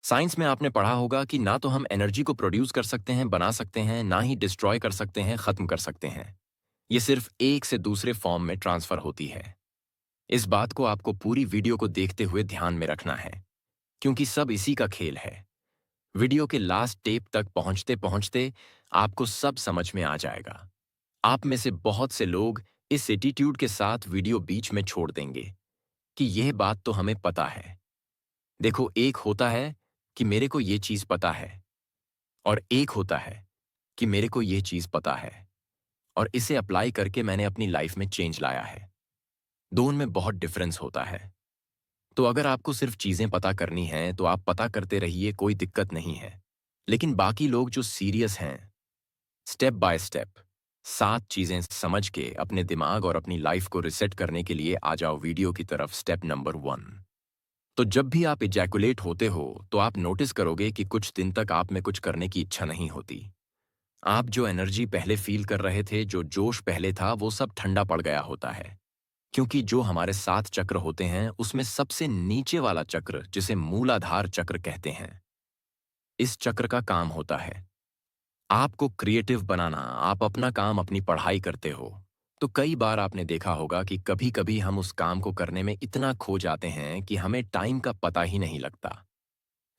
Science में आपने पढ़ा होगा कि ना तो हम एनर्जी को प्रोड्यूस कर सकते हैं, बना सकते हैं, ना ही डिस्ट्रॉय कर सकते हैं, खत्म कर सकते हैं। ये सिर्फ एक से दूसरे फॉर्म में ट्रांसफर होती है। इस बात को आपको पूरी वीडियो को देखते हुए ध्यान में रखना है, क्योंकि सब इसी का खेल है। वीडियो के लास्ट टेप तक पहुंचते पहुंचते आपको सब समझ में आ जाएगा। आप में से बहुत से लोग इस एटीट्यूड के साथ वीडियो बीच में छोड़ देंगे कि यह बात तो हमें पता है। देखो, एक होता है कि मेरे को ये चीज पता है, और एक होता है कि मेरे को ये चीज पता है और इसे अप्लाई करके मैंने अपनी लाइफ में चेंज लाया है। दोनों में बहुत डिफरेंस होता है। तो अगर आपको सिर्फ चीजें पता करनी हैं तो आप पता करते रहिए, कोई दिक्कत नहीं है। लेकिन बाकी लोग जो सीरियस हैं, स्टेप बाय स्टेप 7 चीजें समझ के अपने दिमाग और अपनी लाइफ को रिसेट करने के लिए आ जाओ वीडियो की तरफ। Step number 1। तो जब भी आप इजैकुलेट होते हो तो आप नोटिस करोगे कि कुछ दिन तक आप में कुछ करने की इच्छा नहीं होती। आप जो एनर्जी पहले फील कर रहे थे, जो जोश पहले था, वो सब ठंडा पड़ गया होता है। क्योंकि जो हमारे 7 चक्र होते हैं उसमें सबसे नीचे वाला चक्र, जिसे मूलाधार चक्र कहते हैं, इस चक्र का काम होता है आपको क्रिएटिव बनाना। आप अपना काम, अपनी पढ़ाई करते हो तो कई बार आपने देखा होगा कि कभी कभी हम उस काम को करने में इतना खो जाते हैं कि हमें टाइम का पता ही नहीं लगता।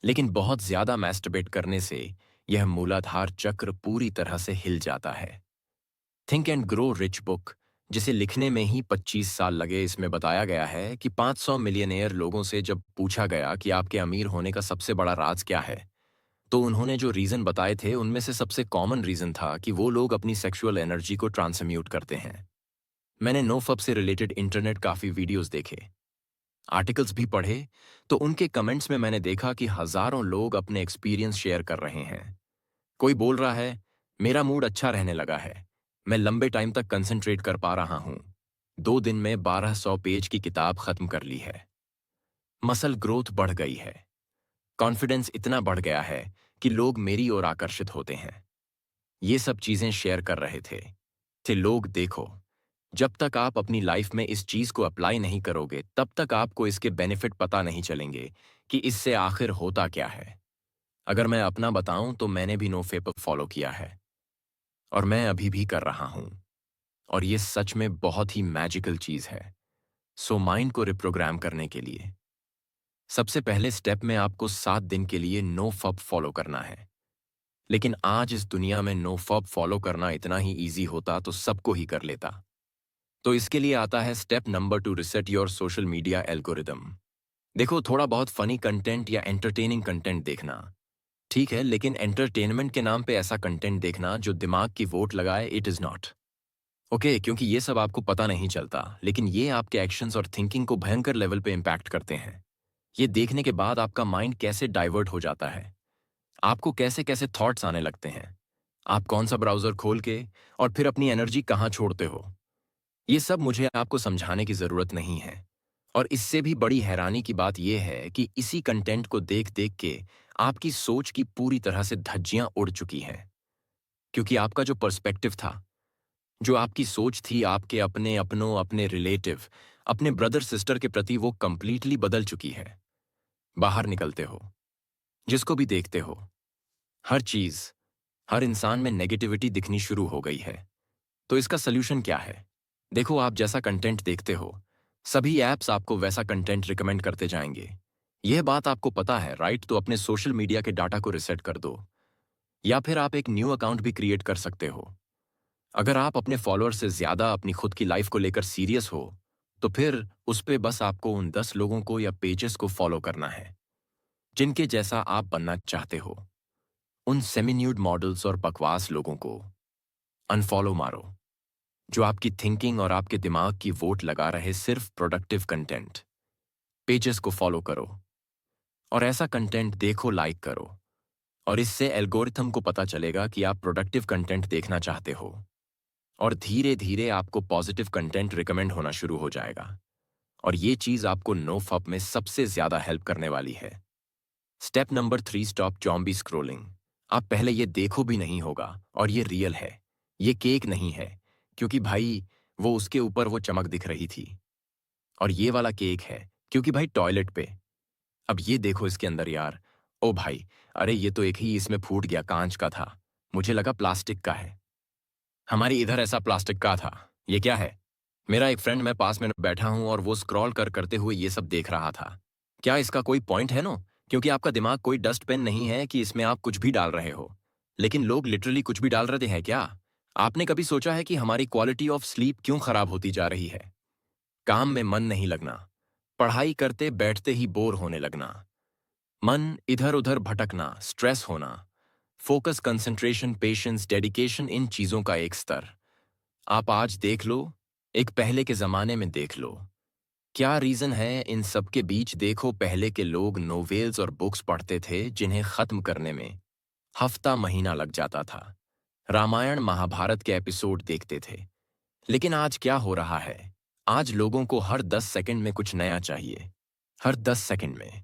लेकिन बहुत ज्यादा मैस्टरबेट करने से यह मूलाधार चक्र पूरी तरह से हिल जाता है। Think and grow rich book, जिसे लिखने में ही 25 साल लगे, इसमें बताया गया है कि 500 मिलियनेयर लोगों से जब पूछा गया कि आपके अमीर होने का सबसे बड़ा राज क्या है, तो उन्होंने जो रीजन बताए थे उनमें से सबसे कॉमन रीजन था कि वो लोग अपनी सेक्सुअल एनर्जी को ट्रांसम्यूट करते हैं। मैंने नोफअप से रिलेटेड इंटरनेट काफी वीडियोस देखे, आर्टिकल्स भी पढ़े, तो उनके कमेंट्स में मैंने देखा कि हजारों लोग अपने एक्सपीरियंस शेयर कर रहे हैं। कोई बोल रहा है, मेरा मूड अच्छा रहने लगा है, मैं लंबे टाइम तक कंसंट्रेट कर पा रहा हूं, 2 दिन में 1200 पेज की किताब खत्म कर ली है, मसल ग्रोथ बढ़ गई है, कॉन्फिडेंस इतना बढ़ गया है कि लोग मेरी ओर आकर्षित होते हैं। ये सब चीजें शेयर कर रहे थे लोग। देखो, जब तक आप अपनी लाइफ में इस चीज को अप्लाई नहीं करोगे तब तक आपको इसके बेनिफिट पता नहीं चलेंगे कि इससे आखिर होता क्या है। अगर मैं अपना बताऊं तो मैंने भी नो फेप फॉलो किया है और मैं अभी भी कर रहा हूं, और ये सच में बहुत ही मैजिकल चीज है। सो माइंड को रिप्रोग्राम करने के लिए सबसे पहले स्टेप में आपको 7 दिन के लिए नो फब फॉलो करना है। लेकिन आज इस दुनिया में नो फब फॉलो करना इतना ही इजी होता तो सबको ही कर लेता। तो इसके लिए आता है step number 2, reset your social media algorithm. देखो, थोड़ा बहुत फनी कंटेंट या एंटरटेनिंग कंटेंट देखना ठीक है, लेकिन एंटरटेनमेंट के नाम पे ऐसा कंटेंट देखना जो दिमाग की वोट लगाए, इट इज नॉट ओके। क्योंकि ये सब आपको पता नहीं चलता, लेकिन ये आपके एक्शंस और थिंकिंग को भयंकर लेवल पे इम्पैक्ट करते हैं। ये देखने के बाद आपका माइंड कैसे डाइवर्ट हो जाता है, आपको कैसे कैसे थॉट्स आने लगते हैं, आप कौन सा ब्राउजर खोल के और फिर अपनी एनर्जी कहाँ छोड़ते हो, ये सब मुझे आपको समझाने की जरूरत नहीं है। और इससे भी बड़ी हैरानी की बात यह है कि इसी कंटेंट को देख देख के आपकी सोच की पूरी तरह से धज्जियां उड़ चुकी हैं। क्योंकि आपका जो पर्सपेक्टिव था, जो आपकी सोच थी आपके अपने अपनों, अपने रिलेटिव, अपने ब्रदर सिस्टर के प्रति, वो कंप्लीटली बदल चुकी है। बाहर निकलते हो, जिसको भी देखते हो, हर चीज, हर इंसान में नेगेटिविटी दिखनी शुरू हो गई है। तो इसका सल्यूशन क्या है? देखो, आप जैसा कंटेंट देखते हो, सभी ऐप्स आपको वैसा कंटेंट रिकमेंड करते जाएंगे। यह बात आपको पता है, राइट? तो अपने सोशल मीडिया के डाटा को रिसेट कर दो, या फिर आप एक न्यू अकाउंट भी क्रिएट कर सकते हो। अगर आप अपने फॉलोअर से ज्यादा अपनी खुद की लाइफ को लेकर सीरियस हो, तो फिर उस पे बस आपको उन 10 लोगों को या पेजेस को फॉलो करना है जिनके जैसा आप बनना चाहते हो। उन सेमी न्यूड मॉडल्स और बकवास लोगों को अनफॉलो मारो, जो आपकी थिंकिंग और आपके दिमाग की वोट लगा रहे। सिर्फ प्रोडक्टिव कंटेंट पेजेस को फॉलो करो और ऐसा कंटेंट देखो, लाइक करो, और इससे एल्गोरिथम को पता चलेगा कि आप प्रोडक्टिव कंटेंट देखना चाहते हो, और धीरे धीरे आपको पॉजिटिव कंटेंट रिकमेंड होना शुरू हो जाएगा। और ये चीज आपको नो फप में सबसे ज्यादा हेल्प करने वाली है। Step number 3, stop zombie scrolling. आप पहले ये देखो भी नहीं होगा, और ये रियल है, ये केक नहीं है। क्योंकि भाई, वो उसके ऊपर वो चमक दिख रही थी, और ये वाला केक है क्योंकि भाई टॉयलेट पे। अब ये देखो इसके अंदर यार, ओ भाई, अरे ये तो एक ही इसमें फूट गया, कांच का था। मुझे लगा प्लास्टिक का है। हमारी इधर ऐसा प्लास्टिक का था। ये क्या है? मेरा एक फ्रेंड, मैं पास में बैठा हूँ और वो स्क्रॉल करते हुए ये सब देख रहा था। क्या इसका कोई पॉइंट है नो? क्योंकि आपका दिमाग कोई डस्टबिन नहीं है कि इसमें आप कुछ भी डाल रहे हो। लेकिन लोग लिटरली कुछ भी डाल रहे हैं क्या? आपने कभी सोचा है कि हमारी क्वालिटी ऑफ स्लीप क्यों खराब होती जा रही है? काम में मन नहीं लगना, पढ़ाई करते बैठते ही बोर होने लगना, मन इधर उधर भटकना, स्ट्रेस होना, फोकस, कंसंट्रेशन, पेशेंस, डेडिकेशन, इन चीजों का एक स्तर। आप आज देख लो, एक पहले के जमाने में देख लो। क्या रीजन है इन सब के बीच? देखो, पहले के लोग नोवेल्स और बुक्स पढ़ते थे जिन्हें खत्म करने में हफ्ता महीना लग जाता था। रामायण महाभारत के एपिसोड देखते थे। लेकिन आज क्या हो रहा है? आज लोगों को हर 10 सेकंड में कुछ नया चाहिए। हर 10 सेकंड में।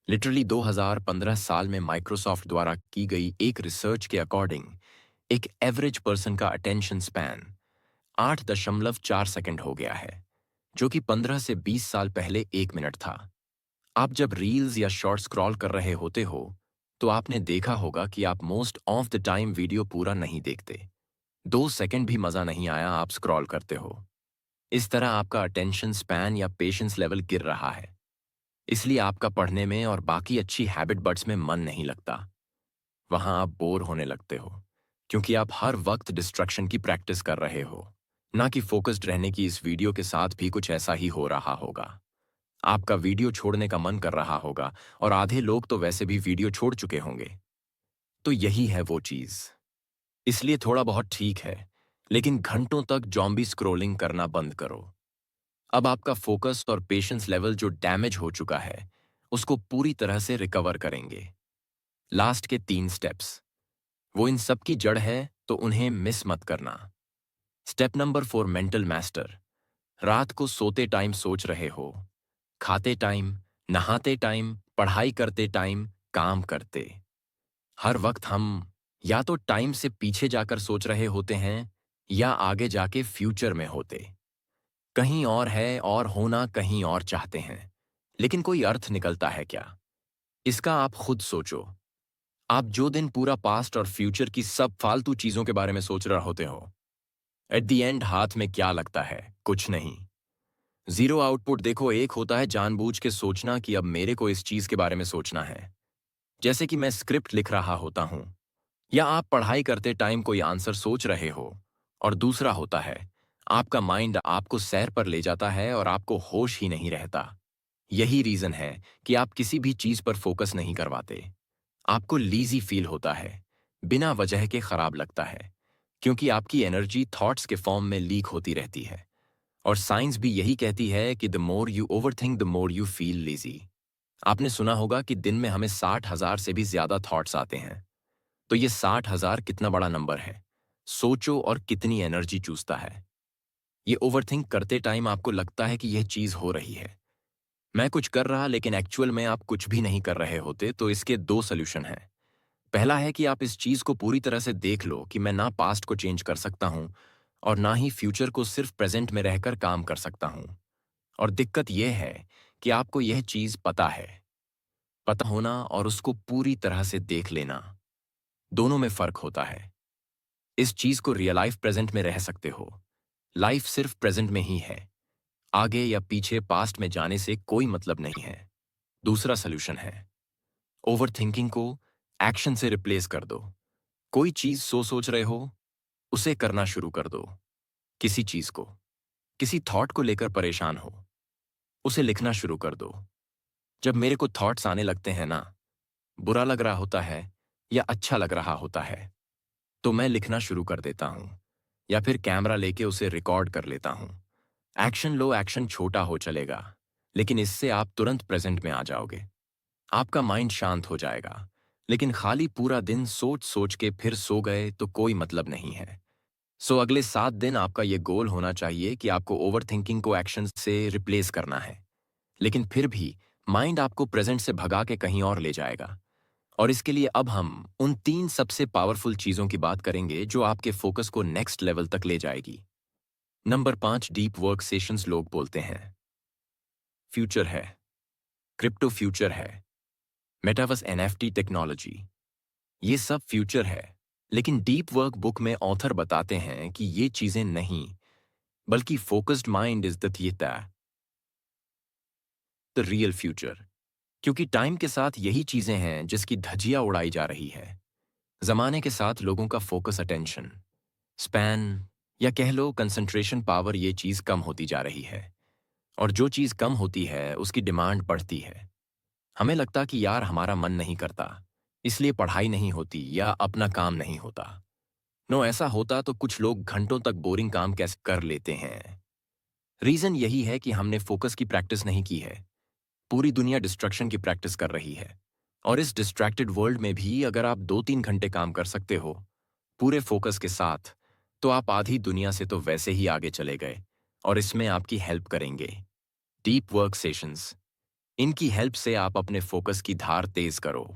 लिटरली 2015 साल में माइक्रोसॉफ्ट द्वारा की गई एक रिसर्च के अकॉर्डिंग एक एवरेज पर्सन का अटेंशन स्पैन 8.4 सेकंड हो गया है, जो कि 15 से 20 साल पहले 1 मिनट था। आप जब रील्स या शॉर्ट स्क्रॉल कर रहे होते हो, तो आपने देखा होगा कि आप most of the time video पूरा नहीं देखते। 2 सेकंड भी मजा नहीं आया, आप स्क्रॉल करते हो। इस तरह आपका अटेंशन स्पैन या पेशेंस लेवल गिर रहा है। इसलिए आपका पढ़ने में और बाकी अच्छी हैबिट बट्स में मन नहीं लगता। वहां आप बोर होने लगते हो, क्योंकि आप हर वक्त डिस्ट्रक्शन की प्रैक्टिस कर रहे हो। ना कि फोकस्ड रहने की। इस वीडियो के साथ भी कुछ ऐसा ही हो रहा होगा। आपका वीडियो छोड़ने का मन कर रहा होगा, और आधे लोग तो वैसे भी वीडियो छोड़ चुके होंगे। तो यही है वो चीज। इसलिए थोड़ा बहुत ठीक है, लेकिन घंटों तक जॉम्बी स्क्रोलिंग करना बंद करो। अब आपका फोकस और पेशेंस लेवल जो डैमेज हो चुका है, उसको पूरी तरह से रिकवर करेंगे। लास्ट के 3 स्टेप्स, वो इन सब की जड़ है, तो उन्हें मिस मत करना। Step number 4, mental master. रात को सोते टाइम सोच रहे हो, खाते टाइम, नहाते टाइम, पढ़ाई करते टाइम, काम करते, हर वक्त हम या तो टाइम से पीछे जाकर सोच रहे होते हैं, या आगे जाके फ्यूचर में होते। कहीं और है और होना कहीं और चाहते हैं। लेकिन कोई अर्थ निकलता है क्या? इसका आप खुद सोचो। आप जो दिन पूरा पास्ट और फ्यूचर की सब फालतू चीजों के बारे में सोच रहे होते हो, एट द एंड हाथ में क्या लगता है? कुछ नहीं। Zero output. देखो, एक होता है जानबूझ के सोचना कि अब मेरे को इस चीज के बारे में सोचना है, जैसे कि मैं स्क्रिप्ट लिख रहा होता हूं, या आप पढ़ाई करते टाइम कोई आंसर सोच रहे हो। और दूसरा होता है, आपका माइंड आपको सैर पर ले जाता है और आपको होश ही नहीं रहता। यही रीजन है कि आप किसी भी चीज पर फोकस नहीं करवाते। आपको लीजी फील होता है, बिना वजह के खराब लगता है, क्योंकि आपकी एनर्जी थॉट्स के फॉर्म में लीक होती रहती है। और साइंस भी यही कहती है कि the more you overthink the more you feel lazy. आपने सुना होगा कि दिन में हमें 60,000 से भी ज्यादा थॉट्स आते हैं। तो ये 60,000 कितना बड़ा नंबर है? सोचो, और कितनी एनर्जी चूसता है। ये ओवरथिंक करते टाइम आपको लगता है कि यह चीज हो रही है, मैं कुछ कर रहा, लेकिन एक्चुअल में आप कुछ भी नहीं कर रहे होते। तो इसके 2 सॉल्यूशन हैं। पहला है कि आप इस चीज को पूरी तरह से देख लो कि मैं ना पास्ट को चेंज कर सकता हूं, और ना ही फ्यूचर को सिर्फ प्रेजेंट में रहकर काम कर सकता हूं। और दिक्कत यह है कि आपको यह चीज पता है। पता होना और उसको पूरी तरह से देख लेना, दोनों में फर्क होता है। इस चीज को रियल लाइफ प्रेजेंट में रह सकते हो। लाइफ सिर्फ प्रेजेंट में ही है। आगे या पीछे पास्ट में जाने से कोई मतलब नहीं है। दूसरा सॉल्यूशन है, ओवर थिंकिंग को एक्शन से रिप्लेस कर दो। कोई चीज सोच रहे हो, उसे करना शुरू कर दो। किसी चीज को, किसी थॉट को लेकर परेशान हो, उसे लिखना शुरू कर दो। जब मेरे को थॉट्स आने लगते हैं ना, बुरा लग रहा होता है या अच्छा लग रहा होता है, तो मैं लिखना शुरू कर देता हूं, या फिर कैमरा लेके उसे रिकॉर्ड कर लेता हूं। एक्शन लो, एक्शन छोटा हो चलेगा, लेकिन इससे आप तुरंत प्रेजेंट में आ जाओगे। आपका माइंड शांत हो जाएगा। लेकिन खाली पूरा दिन सोच सोच के फिर सो गए तो कोई मतलब नहीं है। सो अगले 7 दिन आपका ये गोल होना चाहिए कि आपको ओवर थिंकिंग को एक्शन से रिप्लेस करना है। लेकिन फिर भी माइंड आपको प्रेजेंट से भगा के कहीं और ले जाएगा। और इसके लिए अब हम उन 3 सबसे पावरफुल चीजों की बात करेंगे जो आपके फोकस को नेक्स्ट लेवल तक ले जाएगी। Number 5, deep work sessions. लोग बोलते हैं फ्यूचर है, क्रिप्टो फ्यूचर है, मेटावर्स, एनएफटी टेक्नोलॉजी, ये सब फ्यूचर है। लेकिन डीप वर्क बुक में ऑथर बताते हैं कि ये चीजें नहीं, बल्कि focused mind is the real future. क्योंकि टाइम के साथ यही चीजें हैं जिसकी धज्जियां उड़ाई जा रही है। जमाने के साथ लोगों का फोकस, अटेंशन स्पैन या कह लो कंसंट्रेशन पावर, ये चीज कम होती जा रही है। और जो चीज कम होती है उसकी डिमांड बढ़ती है। हमें लगता कि यार हमारा मन नहीं करता, इसलिए पढ़ाई नहीं होती या अपना काम नहीं होता। नो, ऐसा होता तो कुछ लोग घंटों तक बोरिंग काम कैसे कर लेते हैं। रीजन यही है कि हमने फोकस की प्रैक्टिस नहीं की है। पूरी दुनिया डिस्ट्रक्शन की प्रैक्टिस कर रही है। और इस डिस्ट्रैक्टेड वर्ल्ड में भी अगर आप 2-3 घंटे काम कर सकते हो पूरे फोकस के साथ, तो आप आधी दुनिया से तो वैसे ही आगे चले गए। और इसमें आपकी हेल्प करेंगे डीप वर्क सेशंस। इनकी हेल्प से आप अपने फोकस की धार तेज करो।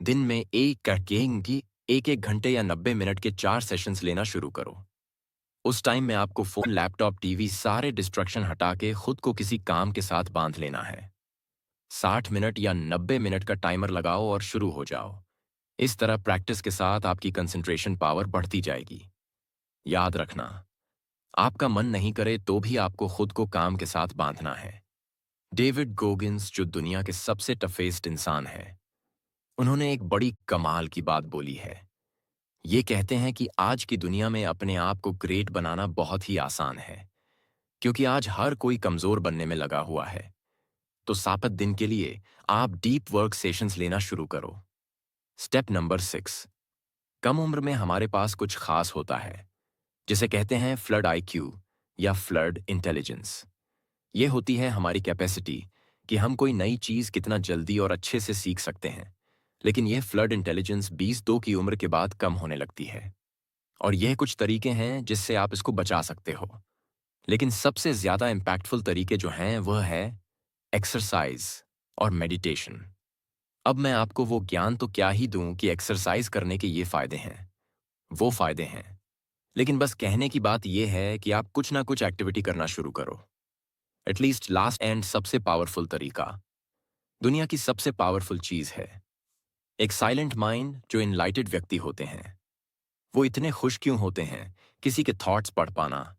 दिन में एक एक घंटे या 90 मिनट के 4 सेशंस लेना शुरू करो। उस टाइम में आपको फोन, लैपटॉप, टीवी, सारे डिस्ट्रक्शन हटा के खुद को किसी काम के साथ बांध लेना है। 60 मिनट या 90 मिनट का टाइमर लगाओ और शुरू हो जाओ। इस तरह प्रैक्टिस के साथ आपकी कंसंट्रेशन पावर बढ़ती जाएगी। याद रखना, आपका मन नहीं करे तो भी आपको खुद को काम के साथ बांधना है। डेविड गोगिंस, जो दुनिया के सबसे टफेस्ट इंसान है, उन्होंने एक बड़ी कमाल की बात बोली है। ये कहते हैं कि आज की दुनिया में अपने आप को ग्रेट बनाना बहुत ही आसान है, क्योंकि आज हर कोई कमजोर बनने में लगा हुआ है। तो 7 दिन के लिए आप डीप वर्क सेशंस लेना शुरू करो। स्टेप नंबर 6, कम उम्र में हमारे पास कुछ खास होता है, जिसे कहते हैं फ्लड आईक्यू या फ्लड इंटेलिजेंस। ये होती है हमारी कैपेसिटी कि हम कोई नई चीज कितना जल्दी और अच्छे से सीख सकते हैं। लेकिन यह फ्लड इंटेलिजेंस 22 की उम्र के बाद कम होने लगती है। और यह कुछ तरीके हैं जिससे आप इसको बचा सकते हो। लेकिन सबसे ज्यादा इम्पैक्टफुल तरीके जो हैं वह है एक्सरसाइज और मेडिटेशन। अब मैं आपको वो ज्ञान तो क्या ही दूं कि एक्सरसाइज करने के ये फायदे हैं, वो फायदे हैं। लेकिन बस कहने की बात यह है कि आप कुछ ना कुछ एक्टिविटी करना शुरू करो। एटलीस्ट लास्ट एंड सबसे पावरफुल तरीका, दुनिया की सबसे पावरफुल चीज है एक साइलेंट माइंड। जो इनलाइटेड व्यक्ति होते हैं वो इतने खुश क्यों होते हैं? किसी के थॉट्स पढ़ पाना,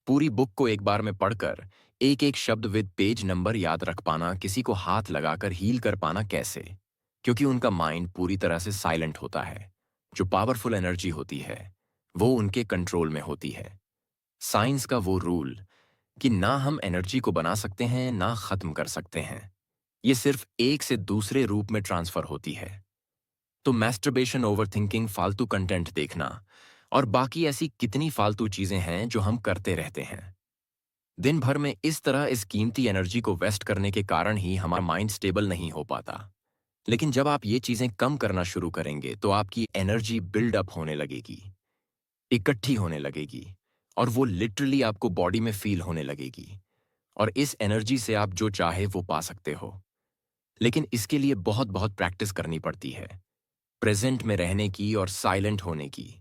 पूरी बुक को एक बार में पढ़कर एक एक शब्द विद पेज नंबर याद रख पाना, किसी को हाथ लगाकर हील कर पाना, कैसे? क्योंकि उनका माइंड पूरी तरह से साइलेंट होता है। जो पावरफुल एनर्जी होती है वो उनके कंट्रोल में होती है। साइंस का वो रूल कि ना हम एनर्जी को बना सकते हैं ना खत्म कर सकते हैं, ये सिर्फ एक से दूसरे रूप में ट्रांसफर होती है। तो मैस्टरबेशन, ओवरथिंकिंग, फालतू कंटेंट देखना और बाकी ऐसी कितनी फालतू चीजें हैं जो हम करते रहते हैं दिन भर में, इस तरह इस कीमती एनर्जी को वेस्ट करने के कारण ही हमारा माइंड स्टेबल नहीं हो पाता। लेकिन जब आप ये चीजें कम करना शुरू करेंगे तो आपकी एनर्जी बिल्डअप होने लगेगी, इकट्ठी होने लगेगी, और वो लिटरली आपको बॉडी में फील होने लगेगी। और इस एनर्जी से आप जो चाहे वो पा सकते हो। लेकिन इसके लिए बहुत बहुत प्रैक्टिस करनी पड़ती है, प्रेजेंट में रहने की और साइलेंट होने की।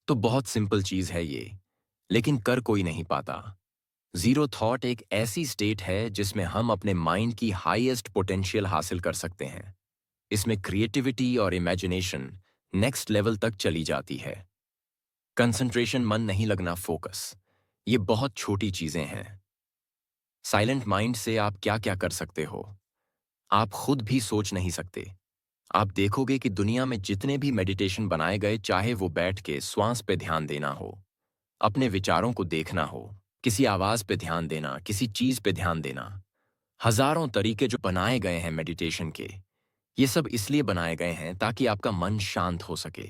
तो बहुत सिंपल चीज है ये, लेकिन कर कोई नहीं पाता। जीरो थॉट एक ऐसी स्टेट है जिसमें हम अपने माइंड की हाईएस्ट पोटेंशियल हासिल कर सकते हैं। इसमें क्रिएटिविटी और इमेजिनेशन नेक्स्ट लेवल तक चली जाती है। कंसंट्रेशन, मन नहीं लगना, फोकस, ये बहुत छोटी चीजें हैं। साइलेंट माइंड से आप क्या क्या कर सकते हो आप खुद भी सोच नहीं सकते। आप देखोगे कि दुनिया में जितने भी मेडिटेशन बनाए गए, चाहे वो बैठ के श्वास पे ध्यान देना हो, अपने विचारों को देखना हो, किसी आवाज पे ध्यान देना, किसी चीज पे ध्यान देना, हजारों तरीके जो बनाए गए हैं मेडिटेशन के, ये सब इसलिए बनाए गए हैं ताकि आपका मन शांत हो सके।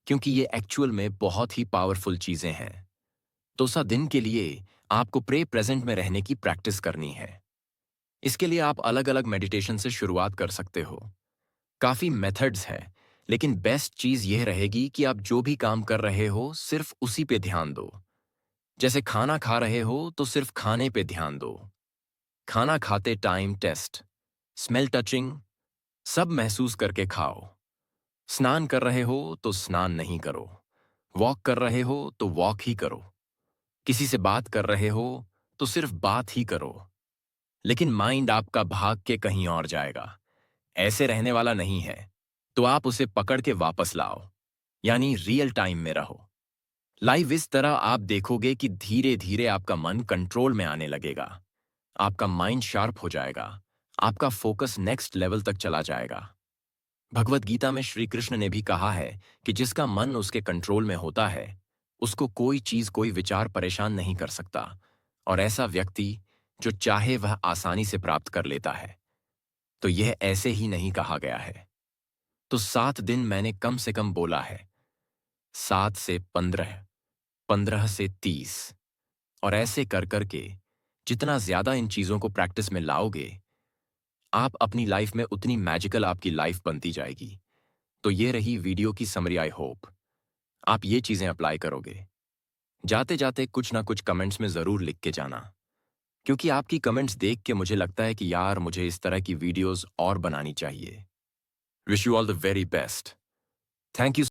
क्योंकि ये एक्चुअल में बहुत ही पावरफुल चीजें हैं। तो दिन के लिए आपको प्रेजेंट में रहने की प्रैक्टिस करनी है। इसके लिए आप अलग अलग मेडिटेशन से शुरुआत कर सकते हो। काफी मेथड्स हैं, लेकिन बेस्ट चीज यह रहेगी कि आप जो भी काम कर रहे हो सिर्फ उसी पे ध्यान दो। जैसे खाना खा रहे हो तो सिर्फ खाने पे ध्यान दो। खाना खाते टाइम टेस्ट, स्मेल, टचिंग, सब महसूस करके खाओ। स्नान कर रहे हो तो स्नान नहीं करो। वॉक कर रहे हो तो वॉक ही करो। किसी से बात कर रहे हो तो सिर्फ बात ही करो। लेकिन माइंड आपका भाग के कहीं और जाएगा। ऐसे रहने वाला नहीं है, तो आप उसे पकड़ के वापस लाओ, यानी रियल टाइम में रहो। लाइव इस तरह आप देखोगे कि धीरे धीरे आपका मन कंट्रोल में आने लगेगा, आपका माइंड शार्प हो जाएगा, आपका फोकस नेक्स्ट लेवल तक चला जाएगा। भगवत गीता में श्री कृष्ण ने भी कहा है कि जिसका मन उसके कंट्रोल में होता है, उसको कोई चीज कोई विचार परेशान नहीं कर सकता, और ऐसा व्यक्ति जो चाहे वह आसानी से प्राप्त कर लेता है। तो यह ऐसे ही नहीं कहा गया है। तो 7 दिन मैंने कम से कम बोला है, 7 से 15, 15 से 30, और ऐसे कर करके जितना ज्यादा इन चीजों को प्रैक्टिस में लाओगे, आप अपनी लाइफ में उतनी मैजिकल आपकी लाइफ बनती जाएगी। तो ये रही वीडियो की समरी। आई होप आप ये चीजें अप्लाई करोगे। जाते जाते कुछ ना कुछ कमेंट्स में जरूर लिख के जाना, क्योंकि आपकी कमेंट्स देख के मुझे लगता है कि यार मुझे इस तरह की वीडियोस और बनानी चाहिए। Wish you all the very best. Thank you.